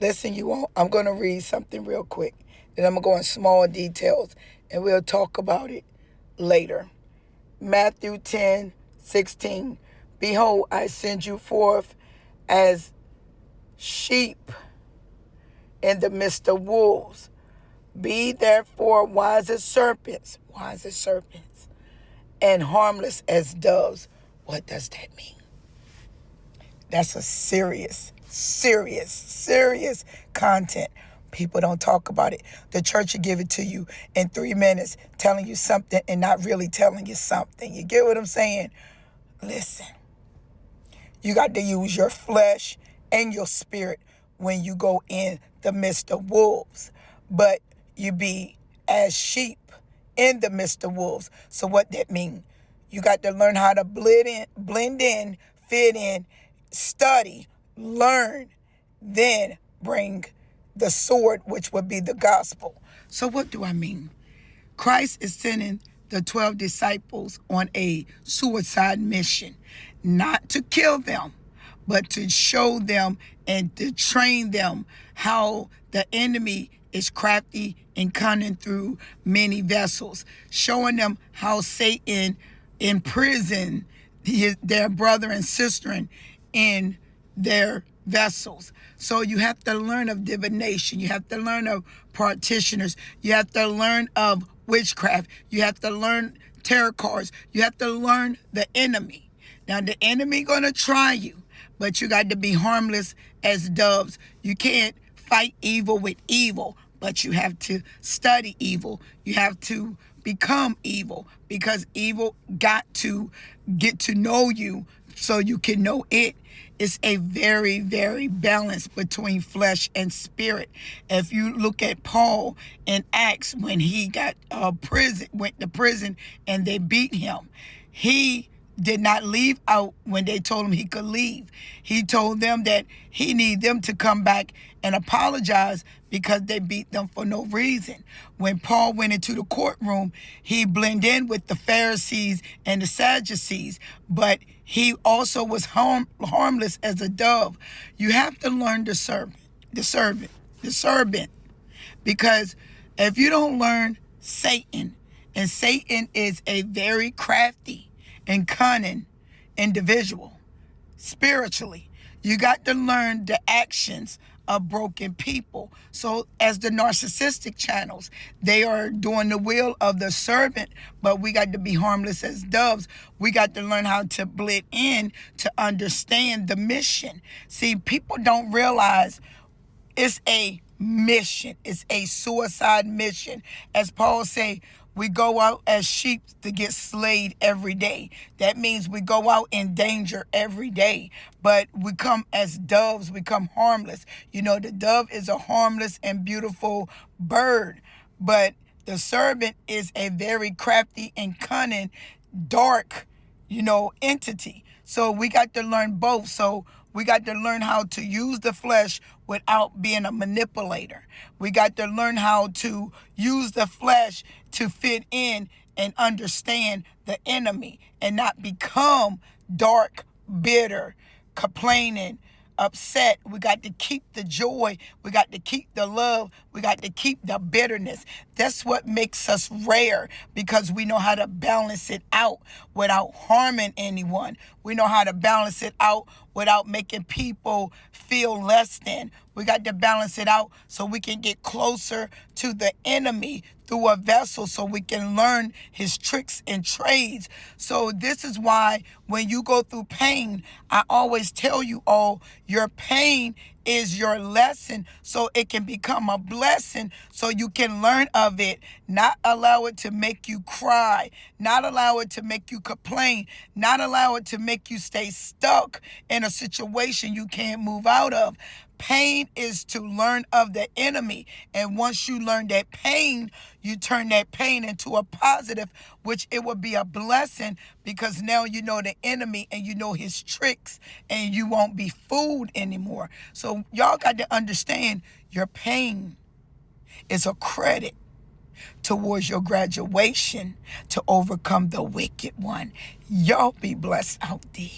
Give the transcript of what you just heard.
Listen, you all, I'm going to read something real quick. Then I'm going to go in small details and we'll talk about it later. Matthew 10:16. Behold, I send you forth as sheep in the midst of wolves. Be therefore wise as serpents, and harmless as doves. What does that mean? That's a serious content. People don't talk about it. The church will give it to you in 3 minutes, telling you something and not really telling you something. You get what I'm saying? Listen, you got to use your flesh and your spirit when you go in the midst of wolves. But you be as sheep in the midst of wolves. So what that mean? You got to learn how to blend in, fit in, study, learn, then bring the sword, which would be the gospel. So what do I mean? Christ is sending the 12 disciples on a suicide mission, not to kill them, but to show them and to train them how the enemy is crafty and cunning through many vessels, showing them how Satan imprisoned their brother and sister in their vessels. So you have to learn of divination. You have to learn of practitioners. You have to learn of witchcraft. You have to learn tarot cards. You have to learn the enemy. Now the enemy gonna try you, but you got to be harmless as doves. You can't fight evil with evil, but you have to study evil. You have to become evil, because evil got to get to know you so you can know it. It's a very balance between flesh and spirit. If you look at Paul in Acts, when he got went to prison and they beat him, he did not leave out when they told him he could leave. He told them that he needed them to come back and apologize because they beat them for no reason. When Paul went into the courtroom, he blended in with the Pharisees and the Sadducees, but he also was harmless as a dove. You have to learn the serpent, because if you don't learn Satan, and Satan is a very crafty and cunning individual spiritually, you got to learn the actions of broken people. So as the narcissistic channels, they are doing the will of the serpent, but we got to be harmless as doves. We got to learn how to blend in to understand the mission. See, people don't realize it's a mission. It's a suicide mission. As Paul say, we go out as sheep to get slayed every day. That means we go out in danger every day. But we come as doves, we come harmless. You know, the dove is a harmless and beautiful bird. But the serpent is a very crafty and cunning, dark, entity. So we got to learn both. So we got to learn how to use the flesh without being a manipulator. We got to learn how to use the flesh to fit in and understand the enemy and not become dark, bitter, complaining, upset. We got to keep the joy. We got to keep the love. We got to keep the bitterness. That's what makes us rare, because we know how to balance it out without harming anyone. We know how to balance it out without making people feel less than. We got to balance it out so we can get closer to the enemy through a vessel, so we can learn his tricks and trades. So this is why when you go through pain, I always tell you all, your pain is your lesson, so it can become a blessing, so you can learn of it. Not allow it to make you cry, not allow it to make you complain, not allow it to make you stay stuck in a situation you can't move out of. Pain is to learn of the enemy. And once you learn that pain, you turn that pain into a positive, which it will be a blessing, because now you know the enemy and you know his tricks and you won't be fooled anymore. So y'all got to understand, your pain is a credit towards your graduation to overcome the wicked one. Y'all be blessed out there.